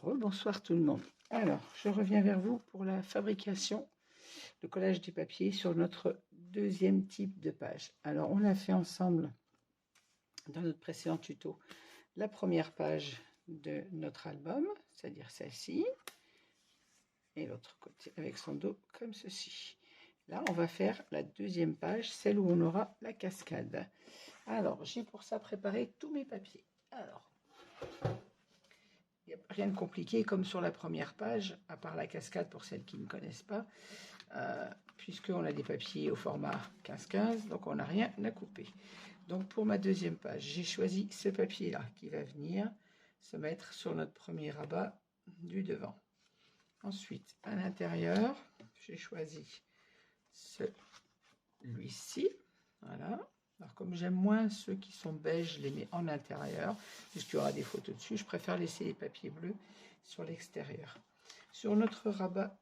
Rebonsoir tout le monde. Alors, je reviens vers vous pour la fabrication de collage du papier sur notre deuxième type de page. Alors, on l'a fait ensemble dans notre précédent tuto. La première page de notre album, c'est-à-dire celle-ci, et l'autre côté avec son dos comme ceci. Là, on va faire la deuxième page, celle où on aura la cascade. Alors, j'ai pour ça préparé tous mes papiers. Alors, il n'y a rien de compliqué comme sur la première page, à part la cascade pour celles qui ne connaissent pas, puisqu'on a des papiers au format 15-15, donc on n'a rien à couper. Donc pour ma deuxième page, j'ai choisi ce papier-là qui va venir se mettre sur notre premier rabat du devant. Ensuite, à l'intérieur, j'ai choisi celui-ci, voilà. Alors comme j'aime moins ceux qui sont beiges, je les mets en intérieur, puisqu'il y aura des photos dessus, je préfère laisser les papiers bleus sur l'extérieur. Sur notre rabat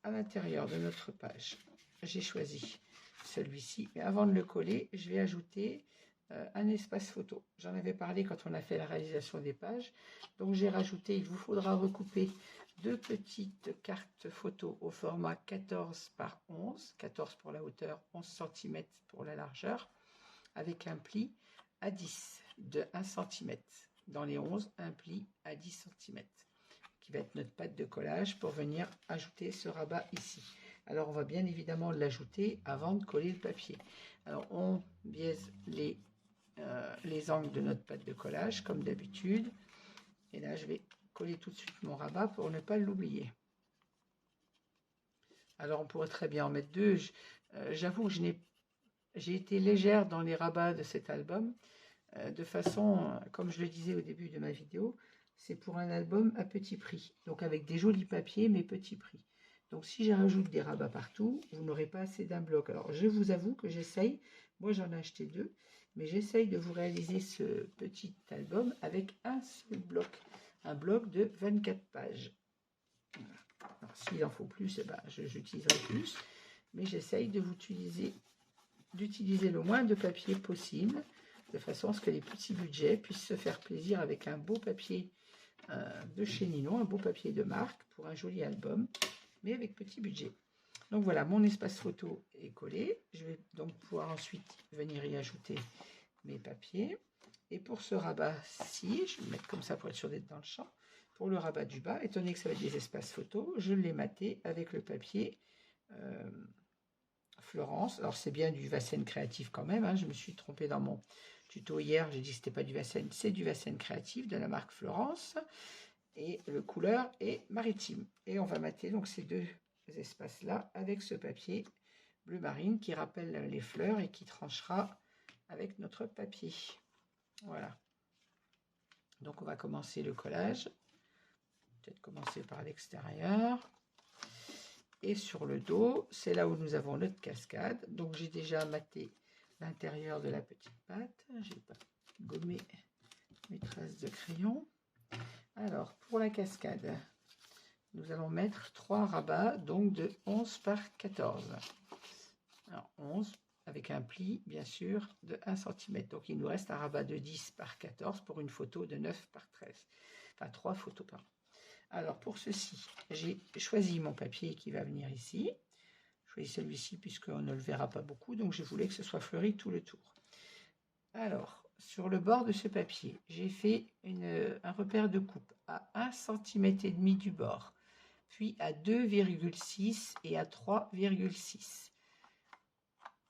à l'intérieur de notre page, j'ai choisi celui-ci, mais avant de le coller, je vais ajouter un espace photo. J'en avais parlé quand on a fait la réalisation des pages, donc j'ai rajouté, il vous faudra recouper deux petites cartes photo au format 14 par 11, 14 pour la hauteur, 11 cm pour la largeur, avec un pli à 10 de 1 cm. Dans les 11, un pli à 10 cm, qui va être notre pâte de collage pour venir ajouter ce rabat ici. Alors on va bien évidemment l'ajouter avant de coller le papier. Alors on biaise les angles de notre pâte de collage comme d'habitude. Et là je vais coller tout de suite mon rabat pour ne pas l'oublier. Alors on pourrait très bien en mettre deux. J'avoue que j'ai été légère dans les rabats de cet album, de façon, comme je le disais au début de ma vidéo, c'est pour un album à petit prix, donc avec des jolis papiers, mais petit prix. Donc si je rajoute des rabats partout, vous n'aurez pas assez d'un bloc. Alors je vous avoue que j'essaye, moi j'en ai acheté deux, mais j'essaye de vous réaliser ce petit album avec un seul bloc, un bloc de 24 pages. Voilà. Alors s'il en faut plus, eh ben, j'utiliserai plus, mais j'essaye de vous d'utiliser le moins de papier possible, de façon à ce que les petits budgets puissent se faire plaisir avec un beau papier de chez Ninon, un beau papier de marque pour un joli album, mais avec petit budget. Donc voilà, mon espace photo est collé. Je vais donc pouvoir ensuite venir y ajouter mes papiers. Et pour ce rabat-ci, je vais le mettre comme ça pour être sûr d'être dans le champ. Pour le rabat du bas, étant donné que ça va être des espaces photos, je l'ai maté avec le papier Florence. Alors c'est bien du Vassen Créatif quand même, hein. Je me suis trompée dans mon tuto hier, j'ai dit que c'était pas du Vassen, c'est du Vassen Créatif de la marque Florence. Et le couleur est maritime. Et on va mater donc ces deux espaces-là avec ce papier bleu marine qui rappelle les fleurs et qui tranchera avec notre papier. Voilà. Donc on va commencer le collage. Peut-être commencer par l'extérieur. Et sur le dos, c'est là où nous avons notre cascade. Donc j'ai déjà maté l'intérieur de la petite pâte. J'ai pas gommé mes traces de crayon. Alors pour la cascade, nous allons mettre 3 rabats, donc de 11 par 14. Alors 11 avec un pli bien sûr de 1 cm. Donc il nous reste un rabat de 10 par 14 pour une photo de 9 par 13. Enfin 3 photos par. Alors pour ceci, j'ai choisi mon papier qui va venir ici. Je choisis celui-ci puisqu'on ne le verra pas beaucoup, donc je voulais que ce soit fleuri tout le tour. Alors, sur le bord de ce papier, j'ai fait un repère de coupe à 1,5 cm du bord, puis à 2,6 et à 3,6.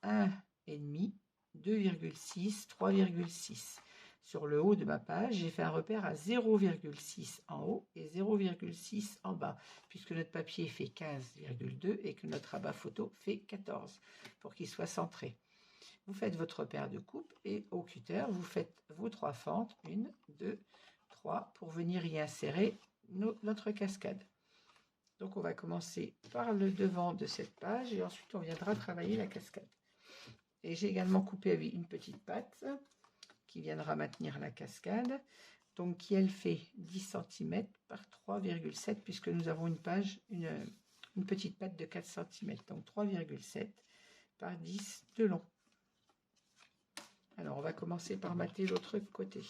1,5, 2,6, 3,6. Sur le haut de ma page, j'ai fait un repère à 0,6 en haut et 0,6 en bas, puisque notre papier fait 15,2 et que notre rabat photo fait 14, pour qu'il soit centré. Vous faites votre repère de coupe et au cutter, vous faites vos 3 fentes, 1, 2, 3, pour venir y insérer notre cascade. Donc on va commencer par le devant de cette page et ensuite on viendra travailler la cascade. Et j'ai également coupé avec une petite patte qui viendra maintenir la cascade, donc qui elle fait 10 cm par 3,7 puisque nous avons une petite patte de 4 cm, donc 3,7 par 10 de long. Alors on va commencer par mater l'autre côté.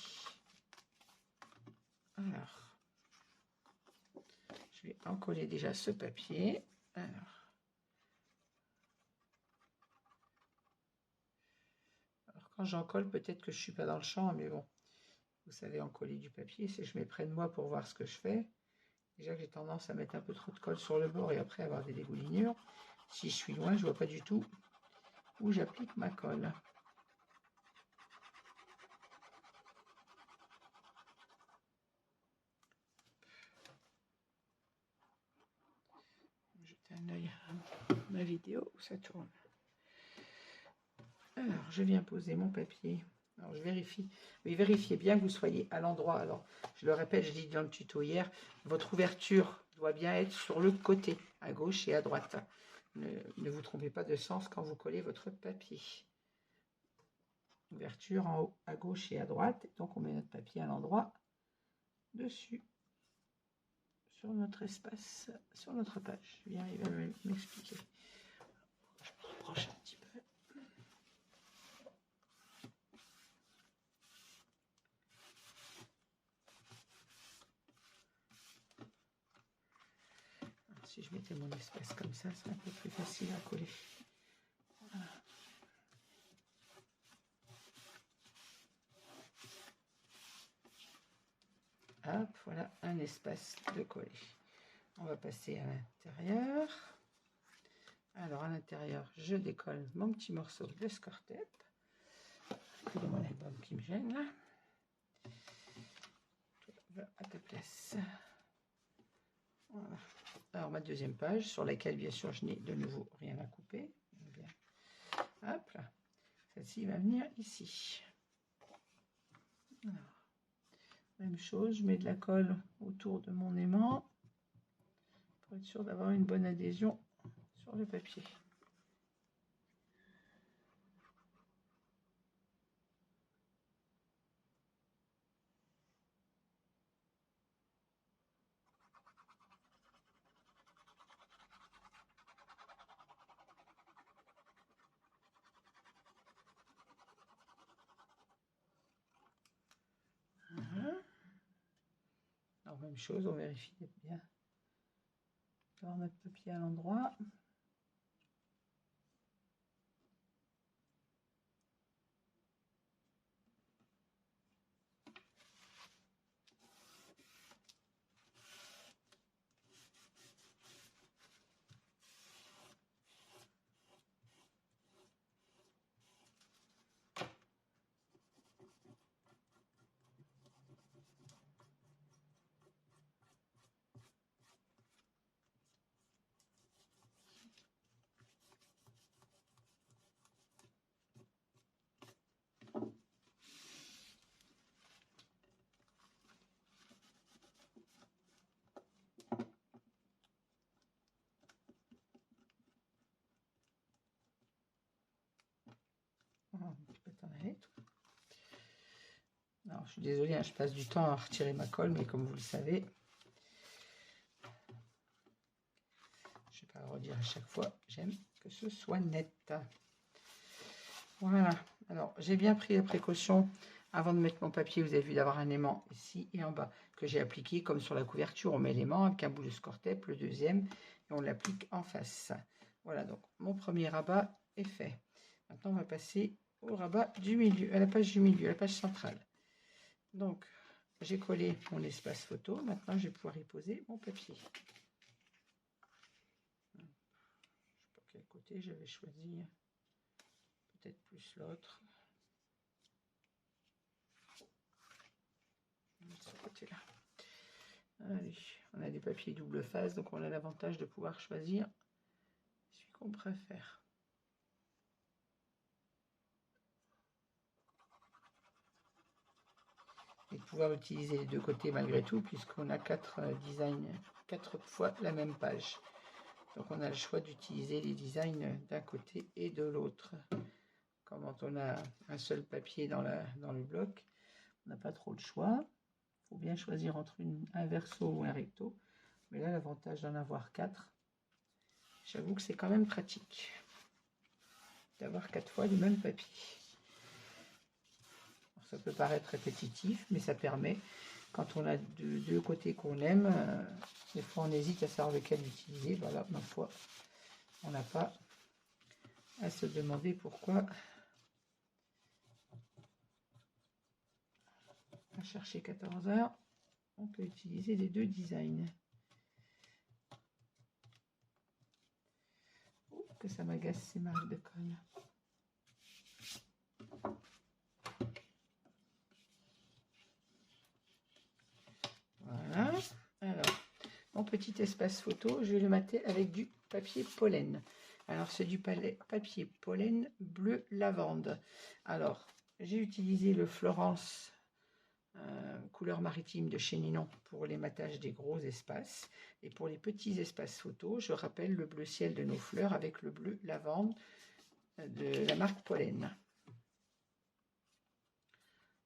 Alors, Je vais encoller déjà ce papier. Alors, quand j'en colle, peut-être que je ne suis pas dans le champ, mais bon, vous savez, encoller du papier, c'est je mets près de moi pour voir ce que je fais. Déjà que j'ai tendance à mettre un peu trop de colle sur le bord et après avoir des dégoulinures. Si je suis loin, je ne vois pas du tout où j'applique ma colle. Jeter un œil à ma vidéo où ça tourne. Alors, je viens poser mon papier. Alors, je vérifie. Oui, vérifiez bien que vous soyez à l'endroit. Alors, je le répète, je dis dans le tuto hier, votre ouverture doit bien être sur le côté, à gauche et à droite. Ne vous trompez pas de sens quand vous collez votre papier. Ouverture en haut, à gauche et à droite. Donc, on met notre papier à l'endroit dessus, sur notre espace, sur notre page. Je vais arriver à m'expliquer. Je me rapproche un petit peu. Si je mettais mon espace comme ça, c'est un peu plus facile à coller. Voilà. Hop, voilà un espace de coller. On va passer à l'intérieur. Alors à l'intérieur, je décolle mon petit morceau de Score-Tape. C'est mon album qui me gêne là. Va à ta place. Voilà. Alors ma deuxième page, sur laquelle bien sûr je n'ai de nouveau rien à couper. Hop là. Celle-ci va venir ici. Alors, même chose, je mets de la colle autour de mon aimant pour être sûr d'avoir une bonne adhésion sur le papier. Voilà. Alors même chose, on vérifie bien d'avoir notre papier à l'endroit. Un petit peu t'en aller. Alors, je suis désolée, hein, je passe du temps à retirer ma colle, mais comme vous le savez, je ne vais pas le redire à chaque fois, j'aime que ce soit net. Voilà, alors j'ai bien pris la précaution avant de mettre mon papier, vous avez vu, d'avoir un aimant ici et en bas, que j'ai appliqué comme sur la couverture, on met l'aimant avec un bout de Score-Tape, le deuxième, et on l'applique en face. Voilà, donc mon premier rabat est fait. Maintenant, on va passer au rabat du milieu, à la page du milieu, à la page centrale. Donc, j'ai collé mon espace photo. Maintenant, je vais pouvoir y poser mon papier. Je ne sais pas quel côté je vais choisir. Peut-être plus l'autre. Ce côté-là. Allez, on a des papiers double face, donc on a l'avantage de pouvoir choisir celui qu'on préfère. Et de pouvoir utiliser les deux côtés malgré tout, puisqu'on a 4 designs, 4 fois la même page. Donc on a le choix d'utiliser les designs d'un côté et de l'autre. Quand on a un seul papier dans le bloc, on n'a pas trop le choix. Il faut bien choisir entre un verso ou un recto. Mais là, l'avantage d'en avoir 4, j'avoue que c'est quand même pratique d'avoir 4 fois le même papier. Alors, ça peut paraître répétitif, mais ça permet quand on a deux côtés qu'on aime, des fois on hésite à savoir lequel utiliser. Voilà, ma foi, on n'a pas à se demander pourquoi. À chercher 14 heures, on peut utiliser les deux designs. Oh, que ça m'agace ces marques de colle. Voilà. Alors, mon petit espace photo, je vais le mater avec du papier pollen. Alors, c'est du papier pollen bleu lavande. Alors, j'ai utilisé le Florence couleur maritime de chez Ninon pour les matages des gros espaces. Et pour les petits espaces photos, je rappelle le bleu ciel de nos fleurs avec le bleu lavande de la marque Pollen.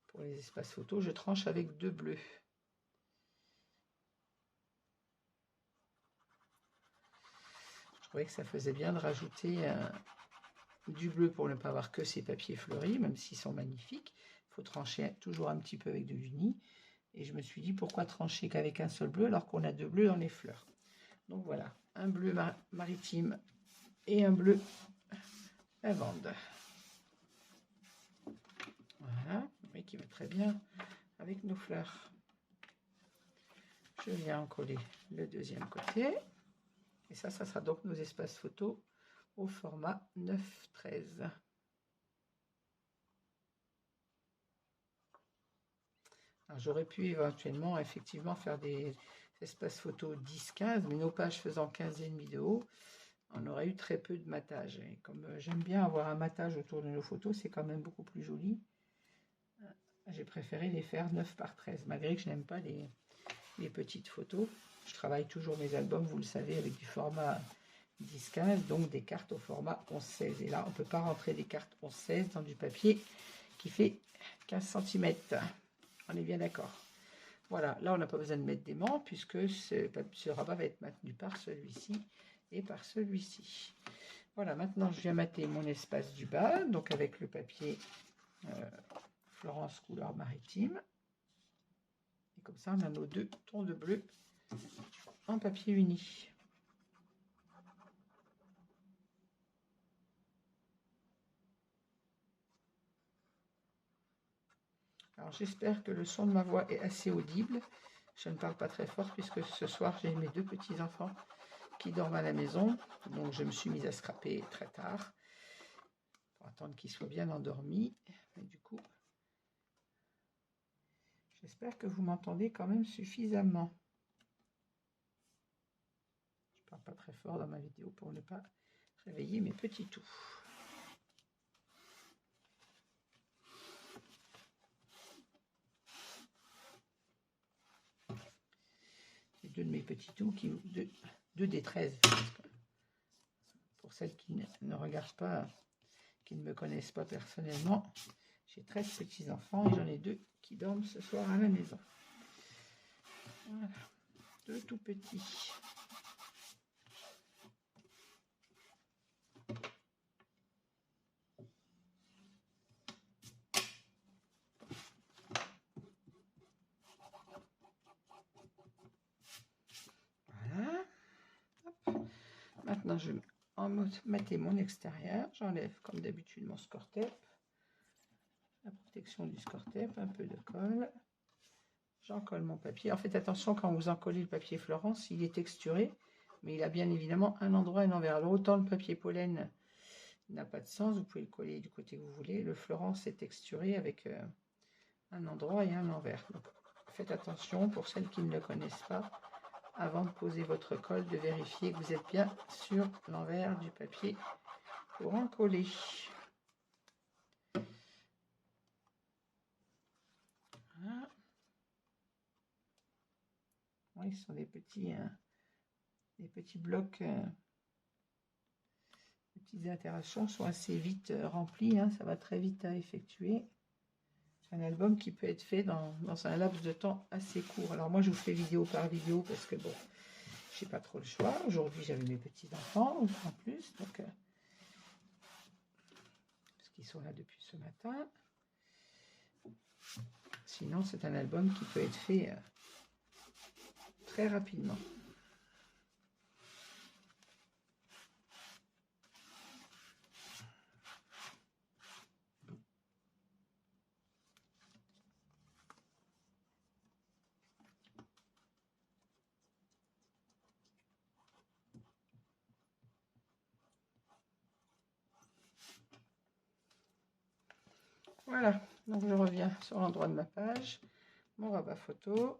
Pour les espaces photos, je tranche avec 2 bleus. Je trouvais que ça faisait bien de rajouter du bleu pour ne pas avoir que ces papiers fleuris, même s'ils sont magnifiques. Il faut trancher toujours un petit peu avec de l'uni. Et je me suis dit, pourquoi trancher qu'avec un seul bleu alors qu'on a 2 bleus dans les fleurs. Donc voilà, un bleu maritime et un bleu lavande. Voilà, oui, qui va très bien avec nos fleurs. Je viens en coller le deuxième côté. Et ça sera donc nos espaces photos au format 9-13. J'aurais pu éventuellement effectivement faire des espaces photos 10-15, mais nos pages faisant 15,5 de haut, on aurait eu très peu de matage. Et comme j'aime bien avoir un matage autour de nos photos, c'est quand même beaucoup plus joli. J'ai préféré les faire 9x13, malgré que je n'aime pas les petites photos. Je travaille toujours mes albums, vous le savez, avec du format 10-15, donc des cartes au format 11-16. Et là, on ne peut pas rentrer des cartes 11-16 dans du papier qui fait 15 cm. On est bien d'accord. Voilà, là, on n'a pas besoin de mettre d'aimant puisque ce rabat va être maintenu par celui-ci et par celui-ci. Voilà, maintenant, je viens mater mon espace du bas, donc avec le papier Florence couleur maritime. Et comme ça, on a nos 2 tons de bleu en papier uni. Alors j'espère que le son de ma voix est assez audible. Je ne parle pas très fort puisque ce soir j'ai mes 2 petits-enfants qui dorment à la maison. Donc je me suis mise à scraper très tard pour attendre qu'ils soient bien endormis. Mais du coup, j'espère que vous m'entendez quand même suffisamment. Je ne parle pas très fort dans ma vidéo pour ne pas réveiller mes petits toux. J'ai 2 de mes petits toux, deux des 13. Pour celles qui ne regardent pas, qui ne me connaissent pas personnellement, j'ai 13 petits-enfants et j'en ai 2 qui dorment ce soir à la maison. Voilà, 2 tout petits. Voilà. Hop. Maintenant, je vais mater mon extérieur. J'enlève comme d'habitude mon score tape. La protection du score tape, un peu de colle. J'en colle mon papier. En fait, attention, quand vous en collez le papier Florence, il est texturé, mais il a bien évidemment un endroit et un envers. Alors, autant le papier pollen n'a pas de sens, vous pouvez le coller du côté que vous voulez. Le Florence est texturé avec un endroit et un envers. Donc, faites attention pour celles qui ne le connaissent pas, avant de poser votre colle, de vérifier que vous êtes bien sur l'envers du papier pour en coller. Voilà. Oui, ce sont des petits blocs. Les petites interactions sont assez vite remplies, hein, ça va très vite à effectuer. C'est un album qui peut être fait dans un laps de temps assez court. Alors moi, je vous fais vidéo par vidéo parce que bon, j'ai pas trop le choix. Aujourd'hui, j'avais mes petits-enfants en plus, donc parce qu'ils sont là depuis ce matin. Sinon, c'est un album qui peut être fait très rapidement. Voilà, donc je reviens sur l'endroit de ma page, mon rabat photo,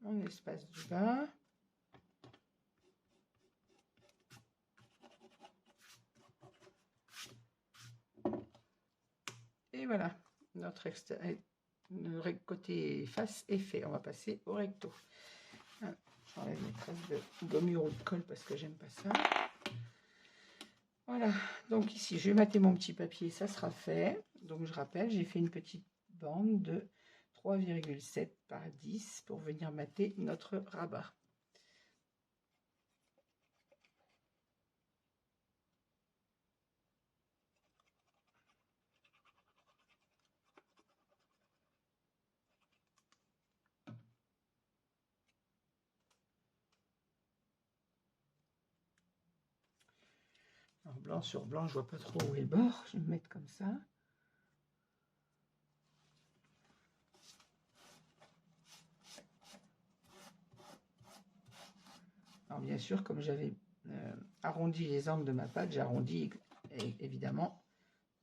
mon espace du bas. Et voilà, notre côté face est fait. On va passer au recto. J'enlève mes traces de gommure ou de colle parce que j'aime pas ça. Voilà, donc ici, je vais mater mon petit papier, ça sera fait. Donc je rappelle, j'ai fait une petite bande de 3,7 par 10 pour venir mater notre rabat. Alors, blanc sur blanc, je vois pas trop où est le bord. Je vais me mettre comme ça. Alors bien sûr, comme j'avais arrondi les angles de ma pâte, j'arrondis évidemment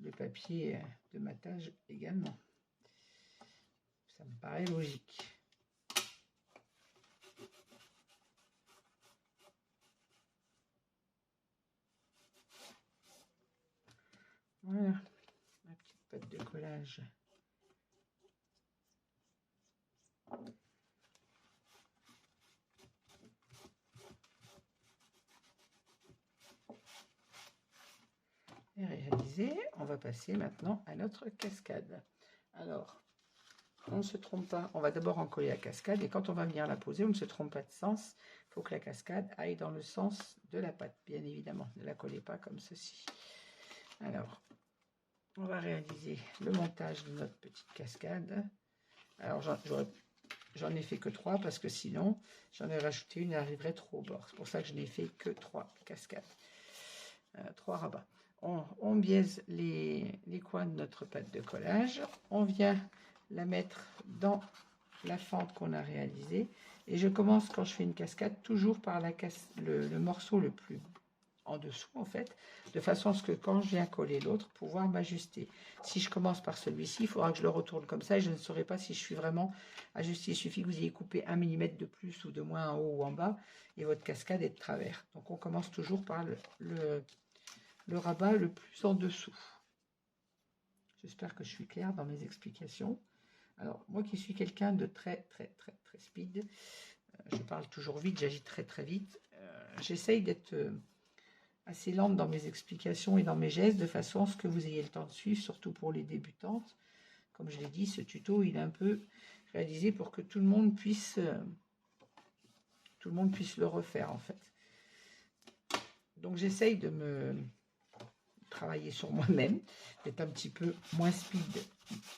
le papier de matage également. Ça me paraît logique. Voilà, ma petite pâte de collage. Et réalisé, on va passer maintenant à notre cascade. Alors, on ne se trompe pas, on va d'abord en coller la cascade et quand on va venir la poser, on ne se trompe pas de sens. Il faut que la cascade aille dans le sens de la pâte, bien évidemment. Ne la collez pas comme ceci. Alors, on va réaliser le montage de notre petite cascade. Alors, j'en ai fait que 3 parce que sinon, j'en ai rajouté une et arriverait trop au bord. C'est pour ça que je n'ai fait que 3 cascades. 3 rabats. On biaise les coins de notre pâte de collage. On vient la mettre dans la fente qu'on a réalisée. Et je commence, quand je fais une cascade, toujours par le morceau le plus en dessous, en fait, de façon à ce que quand je viens coller l'autre, pouvoir m'ajuster. Si je commence par celui-ci, il faudra que je le retourne comme ça et je ne saurai pas si je suis vraiment ajusté. Il suffit que vous ayez coupé 1 mm de plus ou de moins en haut ou en bas et votre cascade est de travers. Donc on commence toujours par le rabat le plus en dessous. J'espère que je suis claire dans mes explications. Alors, moi qui suis quelqu'un de très speed, je parle toujours vite, j'agis très vite, j'essaye d'être assez lente dans mes explications et dans mes gestes, de façon à ce que vous ayez le temps de suivre, surtout pour les débutantes. Comme je l'ai dit, ce tuto, il est un peu réalisé pour que tout le monde puisse le refaire, en fait. Donc, j'essaye de me travailler sur moi-même, d'être un petit peu moins speed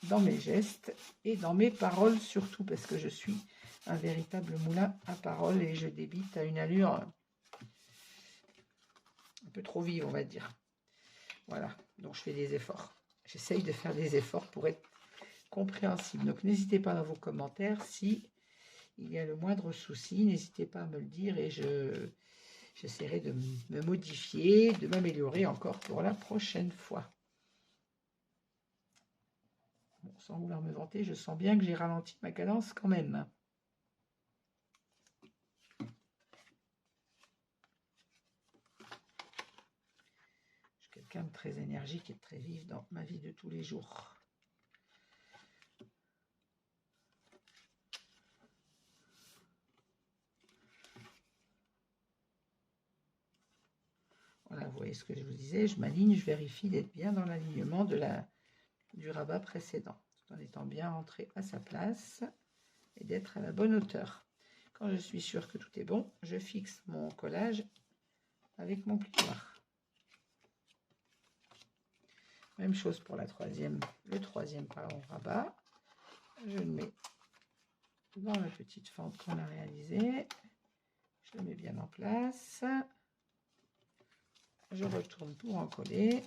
dans mes gestes et dans mes paroles surtout, parce que je suis un véritable moulin à paroles et je débite à une allure un peu trop vive, on va dire. Voilà, donc je fais des efforts. J'essaye de faire des efforts pour être compréhensible. Donc n'hésitez pas dans vos commentaires si il y a le moindre souci, n'hésitez pas à me le dire et j'essaierai de me modifier, de m'améliorer encore pour la prochaine fois. Bon, sans vouloir me vanter, je sens bien que j'ai ralenti ma cadence quand même. Je suis quelqu'un de très énergique et de très vif dans ma vie de tous les jours. Voilà, vous voyez ce que je vous disais, je m'aligne, je vérifie d'être bien dans l'alignement du rabat précédent, tout en étant bien rentré à sa place et d'être à la bonne hauteur. Quand je suis sûre que tout est bon, je fixe mon collage avec mon plioir. Même chose pour le troisième rabat. je le mets dans la petite fente qu'on a réalisée. Je le mets bien en place. Je retourne pour en coller.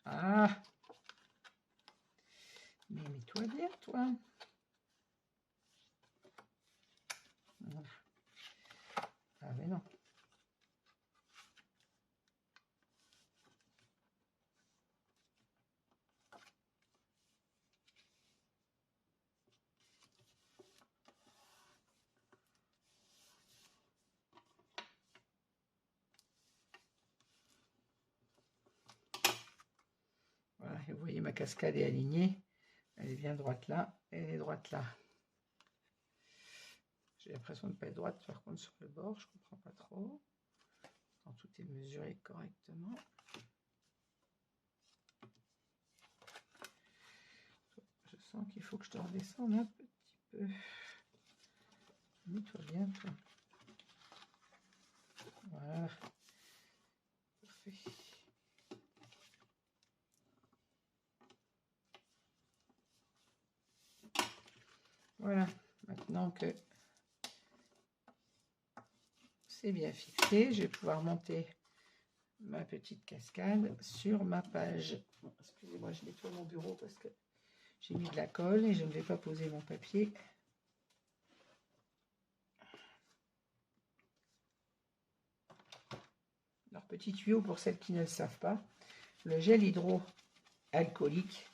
Ah, mais mets-toi bien, toi. Ah, mais non. Voilà, et vous voyez, ma cascade est alignée. Elle est bien droite là, elle est droite là. J'ai l'impression de ne pas être droite, par contre, sur le bord, je ne comprends pas trop. Quand tout est mesuré correctement. Je sens qu'il faut que je te redescende un petit peu. Mets-toi bien, toi. Voilà. Parfait. Voilà. Maintenant que c'est bien fixé, je vais pouvoir monter ma petite cascade sur ma page. Bon, excusez-moi, je nettoie mon bureau parce que j'ai mis de la colle et je ne vais pas poser mon papier. Alors, petit tuyau pour celles qui ne le savent pas, le gel hydroalcoolique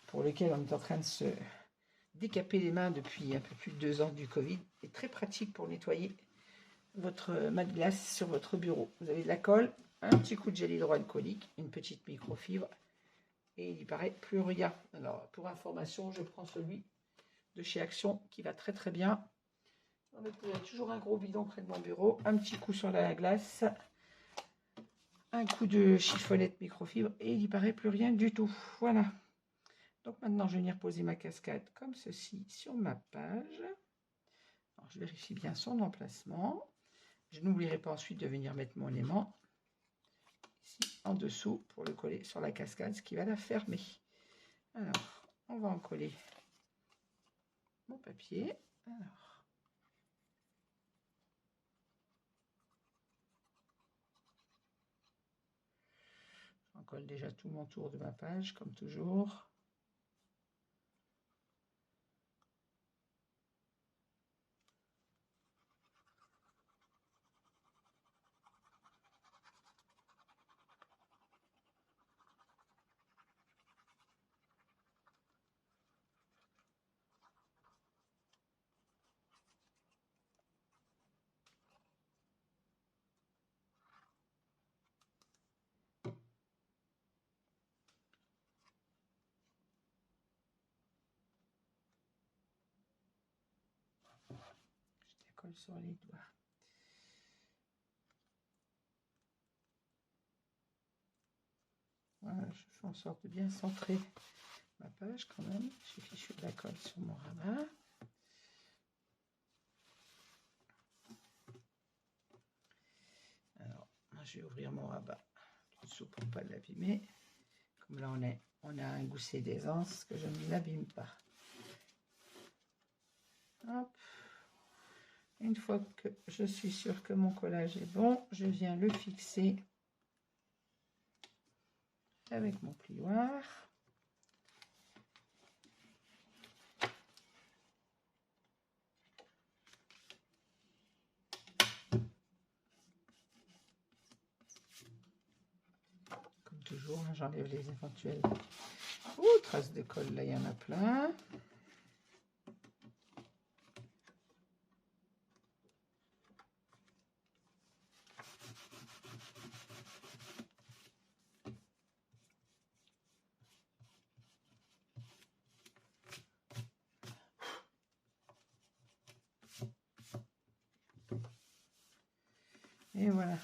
pour lequel on est en train de se décaper les mains depuis un peu plus de 2 ans du Covid est très pratique pour nettoyer votre mat de glace sur votre bureau. Vous avez de la colle, un petit coup de gel hydroalcoolique, une petite microfibre et il n'y paraît plus rien. Alors, pour information, je prends celui de chez Action qui va très très bien. Il y a toujours un gros bidon près de mon bureau, un petit coup sur la glace, un coup de chiffonnette microfibre et il n'y paraît plus rien du tout. Voilà. Donc maintenant, je vais venir poser ma cascade comme ceci sur ma page. Alors, je vérifie bien son emplacement. Je n'oublierai pas ensuite de venir mettre mon aimant ici en dessous pour le coller sur la cascade, ce qui va la fermer. Alors, on va en coller mon papier. Alors, j'en colle déjà tout mon tour de ma page, comme toujours. Je décolle sur les doigts. Voilà, je fais en sorte de bien centrer ma page quand même. J'ai fichu de la colle sur mon rabat. Alors, je vais ouvrir mon rabat du dessous pour ne pas l'abîmer. Comme là, on a un gousset d'aisance que je ne l'abîme pas. Hop. Une fois que je suis sûre que mon collage est bon, je viens le fixer avec mon plioir. Comme toujours, hein, j'enlève les éventuelles traces de colle. Là, il y en a plein. Et voilà.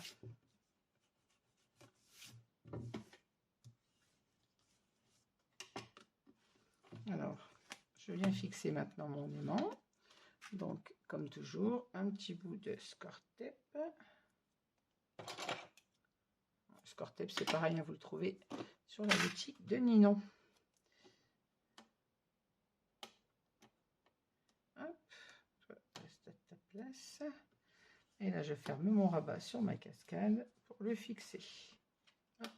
Alors, je viens fixer maintenant mon aimant. Donc, comme toujours, un petit bout de score tape. Score tape, c'est pareil, hein, vous le trouvez sur la boutique de Ninon. Hop, reste à ta place. Et là, je ferme mon rabat sur ma cascade pour le fixer.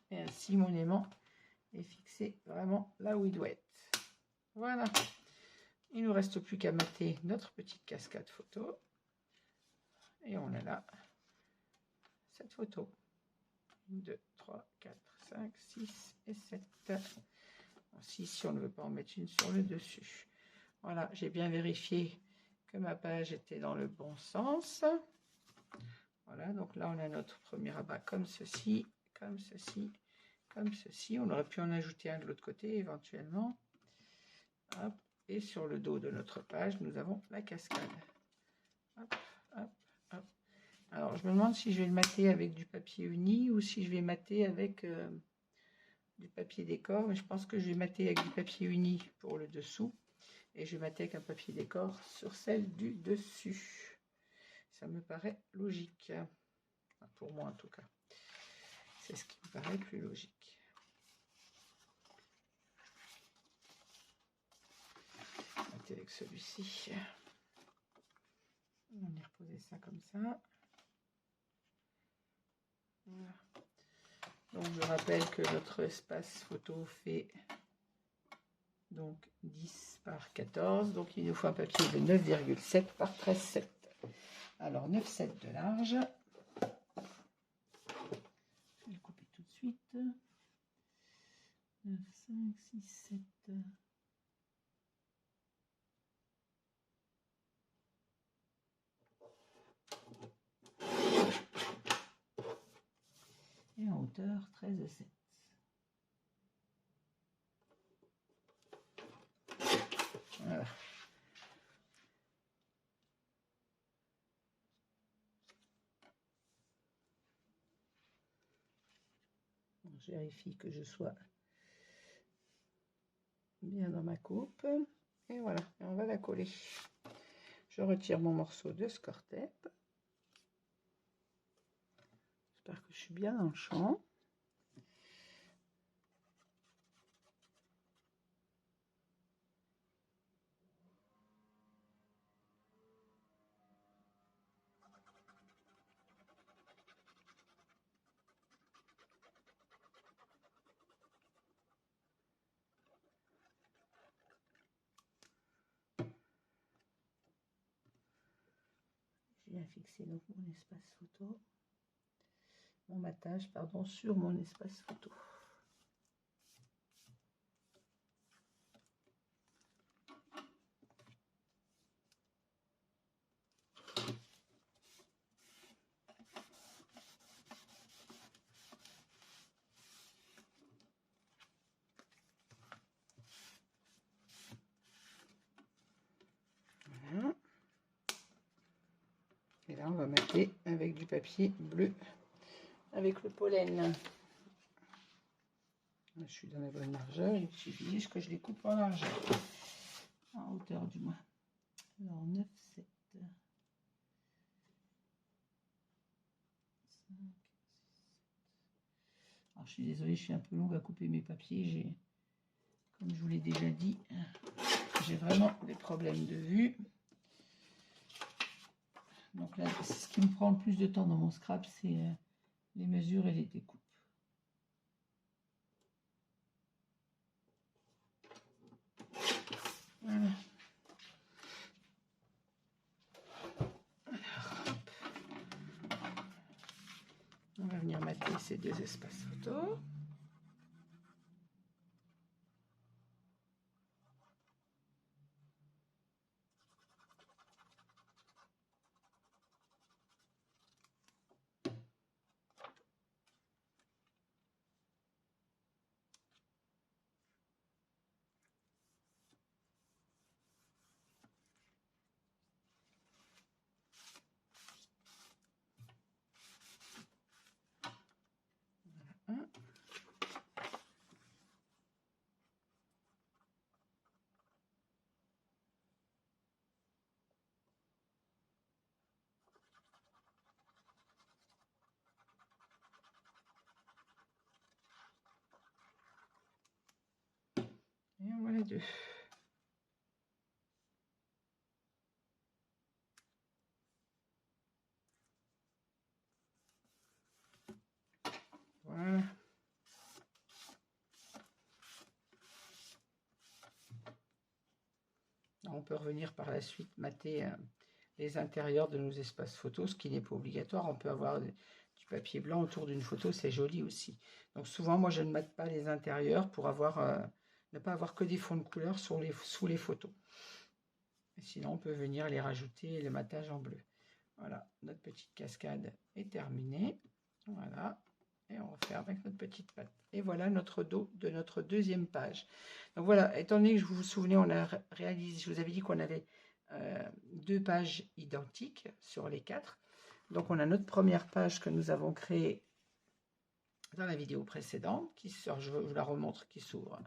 Et ainsi, mon aimant est fixé vraiment là où il doit être. Voilà. Il ne nous reste plus qu'à mater notre petite cascade photo. Et on a là cette photo. 1, 2, 3, 4, 5, 6 et 7. 6 si on ne veut pas en mettre une sur le dessus. Voilà, j'ai bien vérifié que ma page était dans le bon sens. Voilà, donc là on a notre premier rabat comme ceci, comme ceci, comme ceci. On aurait pu en ajouter un de l'autre côté éventuellement. Hop. Et sur le dos de notre page, nous avons la cascade. Hop, hop, hop. Alors, je me demande si je vais le mater avec du papier uni ou si je vais mater avec du papier décor. Mais je pense que je vais mater avec du papier uni pour le dessous. Et je vais mater avec un papier décor sur celle du dessus. Ça me paraît logique. Enfin, pour moi, en tout cas. C'est ce qui me paraît plus logique. Avec celui-ci. On va reposer ça comme ça. Voilà. Donc je rappelle que notre espace photo fait donc 10 par 14. Donc il nous faut un papier de 9,7 par 13,7. Alors 9,7 de large. Je vais le couper tout de suite. 9, 5, 6, 7. Et en hauteur 13,7. Voilà. Je vérifie que je sois bien dans ma coupe. Et voilà, et on va la coller. Je retire mon morceau de score tape. J'espère que je suis bien dans le champ. Je viens fixer donc mon espace photo, mon matage, pardon, sur mon espace photo. Voilà. Et là, on va mater avec du papier bleu, avec le pollen. Je suis dans la bonne largeur, il suffit juste que je les coupe en largeur, en hauteur du moins. Alors 9, 7, 5, 6, 7. Alors je suis désolée, je suis un peu longue à couper mes papiers. Comme je vous l'ai déjà dit, j'ai vraiment des problèmes de vue. Donc là, ce qui me prend le plus de temps dans mon scrap, c'est les mesures et les découpes. Voilà. Alors, on va venir mater ces deux espaces photos. Voilà. en voilà 2. Voilà. On peut revenir par la suite mater les intérieurs de nos espaces photos, ce qui n'est pas obligatoire. On peut avoir du papier blanc autour d'une photo, c'est joli aussi. Donc souvent, moi, je ne mate pas les intérieurs pour ne pas avoir que des fonds de couleur sous les photos. Et sinon, on peut venir les rajouter le matage en bleu. Voilà, notre petite cascade est terminée. Voilà. Et on referme avec notre petite patte. Et voilà notre dos de notre deuxième page. Donc voilà, étant donné que je vous souvenez, on a réalisé, je vous avais dit qu'on avait 2 pages identiques sur les 4. Donc on a notre première page que nous avons créée dans la vidéo précédente, qui sort, je vous la remontre, qui s'ouvre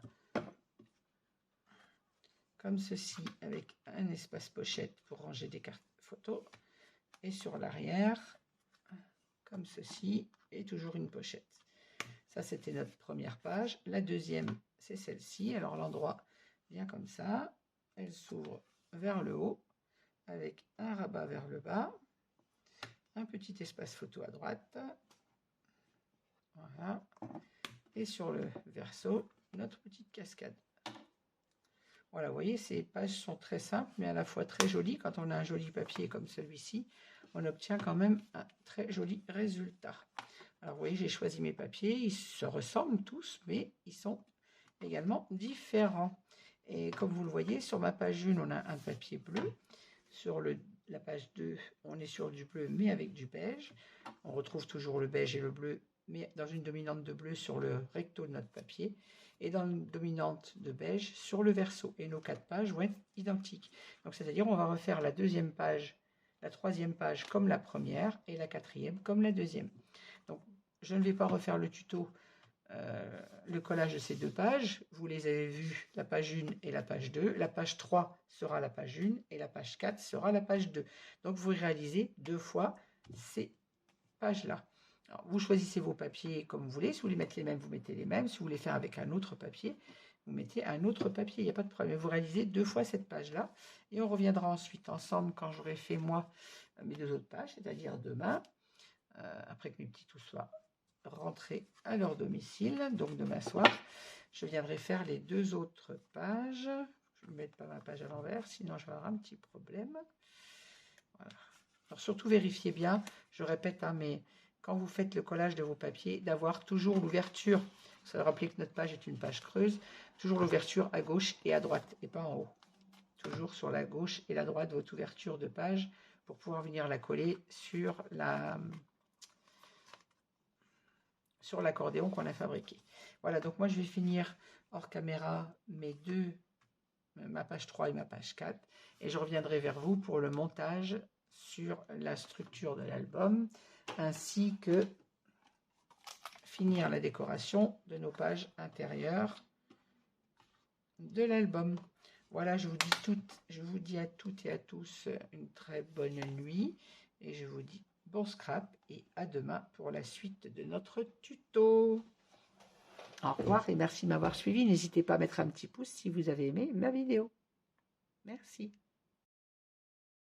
comme ceci, avec un espace pochette pour ranger des cartes photos. Et sur l'arrière, comme ceci, et toujours une pochette. Ça, c'était notre première page. La deuxième, c'est celle-ci. Alors, l'endroit vient comme ça. Elle s'ouvre vers le haut, avec un rabat vers le bas. Un petit espace photo à droite. Voilà. Et sur le verso, notre petite cascade. Voilà, vous voyez, ces pages sont très simples, mais à la fois très jolies. Quand on a un joli papier comme celui-ci, on obtient quand même un très joli résultat. Alors, vous voyez, j'ai choisi mes papiers. Ils se ressemblent tous, mais ils sont également différents. Et comme vous le voyez, sur ma page 1, on a un papier bleu. Sur la page 2, on est sur du bleu, mais avec du beige. On retrouve toujours le beige et le bleu, mais dans une dominante de bleu sur le recto de notre papier. Et dans une dominante de beige sur le verso. Et nos 4 pages vont être identiques. Donc, c'est-à-dire, on va refaire la deuxième page, la troisième page comme la première, et la quatrième comme la deuxième. Donc, je ne vais pas refaire le tuto, le collage de ces 2 pages. Vous les avez vues, la page 1 et la page 2. La page 3 sera la page 1 et la page 4 sera la page 2. Donc, vous réalisez 2 fois ces pages-là. Alors, vous choisissez vos papiers comme vous voulez. Si vous voulez mettre les mêmes, vous mettez les mêmes. Si vous voulez faire avec un autre papier, vous mettez un autre papier. Il n'y a pas de problème. Vous réalisez 2 fois cette page-là. Et on reviendra ensuite ensemble quand j'aurai fait, moi, mes 2 autres pages, c'est-à-dire demain, après que mes petits tous soient rentrés à leur domicile. Donc, demain soir, je viendrai faire les 2 autres pages. Je ne vais mettre pas ma page à l'envers, sinon je vais avoir un petit problème. Voilà. Alors, surtout, vérifiez bien, je répète, hein, mais quand vous faites le collage de vos papiers, d'avoir toujours l'ouverture. Vous savez rappeler que notre page est une page creuse. Toujours l'ouverture à gauche et à droite, et pas en haut. Toujours sur la gauche et la droite de votre ouverture de page pour pouvoir venir la coller sur l'accordéon qu'on a fabriqué. Voilà, donc moi je vais finir hors caméra ma page 3 et ma page 4, et je reviendrai vers vous pour le montage sur la structure de l'album, ainsi que finir la décoration de nos pages intérieures de l'album. Voilà, je vous dis à toutes et à tous une très bonne nuit, et je vous dis bon scrap et à demain pour la suite de notre tuto. Au revoir et merci de m'avoir suivi. N'hésitez pas à mettre un petit pouce si vous avez aimé ma vidéo. Merci.